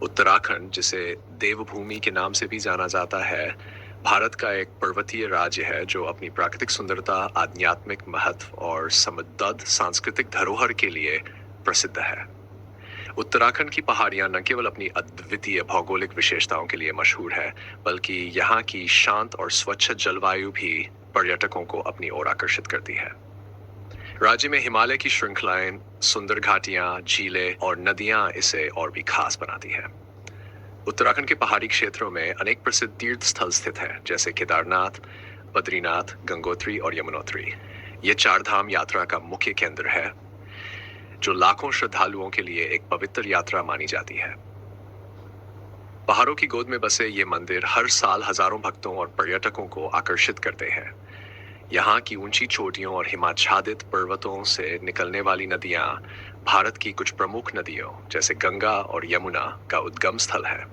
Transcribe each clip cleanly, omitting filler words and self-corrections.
उत्तराखंड, जिसे देवभूमि के नाम से भी जाना जाता है, भारत का एक पर्वतीय राज्य है जो अपनी प्राकृतिक सुंदरता, आध्यात्मिक महत्व और समृद्ध सांस्कृतिक धरोहर के लिए प्रसिद्ध है। उत्तराखंड की पहाड़ियां न केवल अपनी अद्वितीय भौगोलिक विशेषताओं के लिए मशहूर है, बल्कि यहाँ की शांत और स्वच्छ जलवायु भी पर्यटकों को अपनी ओर आकर्षित करती है। राज्य में हिमालय की श्रृंखलाएं, सुंदर घाटियां, झीलें और नदियां इसे और भी खास बनाती हैं। उत्तराखंड के पहाड़ी क्षेत्रों में अनेक प्रसिद्ध तीर्थ स्थल स्थित हैं, जैसे केदारनाथ, बद्रीनाथ, गंगोत्री और यमुनोत्री। ये चार धाम यात्रा का मुख्य केंद्र है, जो लाखों श्रद्धालुओं के लिए एक पवित्र यात्रा मानी जाती है। पहाड़ों की गोद में बसे ये मंदिर हर साल हजारों भक्तों और पर्यटकों को आकर्षित करते हैं। यहाँ की ऊंची चोटियों और हिमाच्छादित पर्वतों से निकलने वाली नदियां भारत की कुछ प्रमुख नदियों जैसे गंगा और यमुना का उद्गम स्थल है।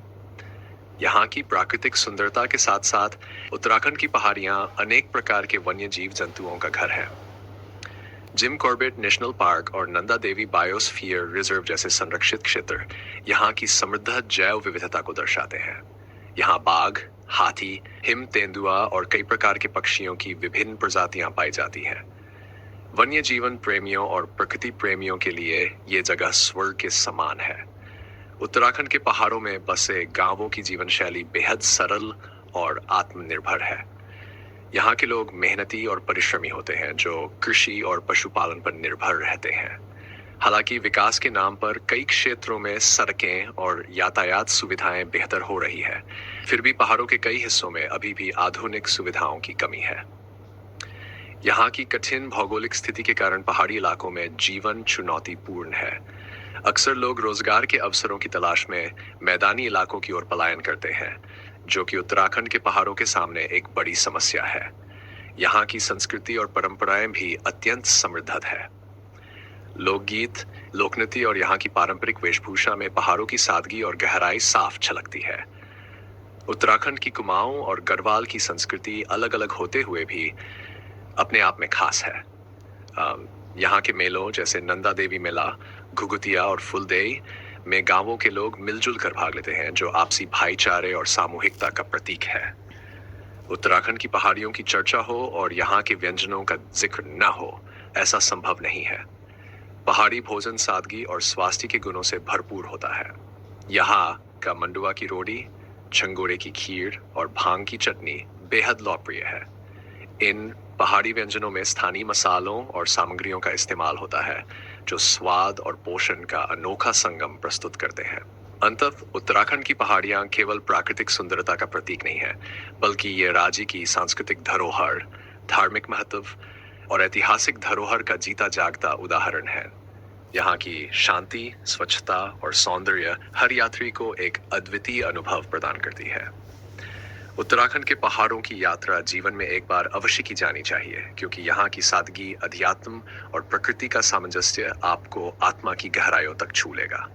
यहाँ की प्राकृतिक सुंदरता के साथ साथ उत्तराखंड की पहाड़ियां अनेक प्रकार के वन्य जीव जंतुओं का घर है। जिम कॉर्बेट नेशनल पार्क और नंदा देवी बायोस्फीयर रिजर्व जैसे संरक्षित क्षेत्र यहाँ की समृद्ध जैव विविधता को दर्शाते हैं। यहाँ बाघ, हाथी, हिम तेंदुआ और कई प्रकार के पक्षियों की विभिन्न प्रजातियां पाई जाती हैं। वन्य जीवन प्रेमियों और प्रकृति प्रेमियों के लिए ये जगह स्वर्ग के समान है। उत्तराखंड के पहाड़ों में बसे गांवों की जीवन शैली बेहद सरल और आत्मनिर्भर है। यहाँ के लोग मेहनती और परिश्रमी होते हैं, जो कृषि और पशुपालन पर निर्भर रहते हैं। हालांकि विकास के नाम पर कई क्षेत्रों में सड़कें और यातायात सुविधाएं बेहतर हो रही है, फिर भी पहाड़ों के कई हिस्सों में अभी भी आधुनिक सुविधाओं की कमी है। यहाँ की कठिन भौगोलिक स्थिति के कारण पहाड़ी इलाकों में जीवन चुनौतीपूर्ण है। अक्सर लोग रोजगार के अवसरों की तलाश में मैदानी इलाकों की ओर पलायन करते हैं, जो कि उत्तराखंड के पहाड़ों के सामने एक बड़ी समस्या है। यहाँ की संस्कृति और परंपराएं भी अत्यंत समृद्ध है। लोकगीत, लोकनृत्य और यहाँ की पारंपरिक वेशभूषा में पहाड़ों की सादगी और गहराई साफ झलकती है। उत्तराखंड की कुमाऊं और गढ़वाल की संस्कृति अलग अलग होते हुए भी अपने आप में खास है। यहाँ के मेलों जैसे नंदा देवी मेला, घुघुतिया और फुलदेई में गांवों के लोग मिलजुल कर भाग लेते हैं, जो आपसी भाईचारे और सामूहिकता का प्रतीक है। उत्तराखंड की पहाड़ियों की चर्चा हो और यहाँ के व्यंजनों का जिक्र न हो, ऐसा संभव नहीं है। पहाड़ी भोजन सादगी और स्वास्थ्य के गुणों से भरपूर होता है। यहाँ का मंडुआ की रोटी, छंगोड़े की खीर और भांग की चटनी बेहद लोकप्रिय है। इन पहाड़ी व्यंजनों में स्थानीय मसालों और सामग्रियों का इस्तेमाल होता है, जो स्वाद और पोषण का अनोखा संगम प्रस्तुत करते हैं। अंततः उत्तराखंड की पहाड़ियां केवल प्राकृतिक सुंदरता का प्रतीक नहीं है, बल्कि ये राज्य की सांस्कृतिक धरोहर, धार्मिक महत्व और ऐतिहासिक धरोहर का जीता जागता उदाहरण है। यहाँ की शांति, स्वच्छता और सौंदर्य हर यात्री को एक अद्वितीय अनुभव प्रदान करती है। उत्तराखंड के पहाड़ों की यात्रा जीवन में एक बार अवश्य की जानी चाहिए, क्योंकि यहाँ की सादगी, अध्यात्म और प्रकृति का सामंजस्य आपको आत्मा की गहराइयों तक छू लेगा।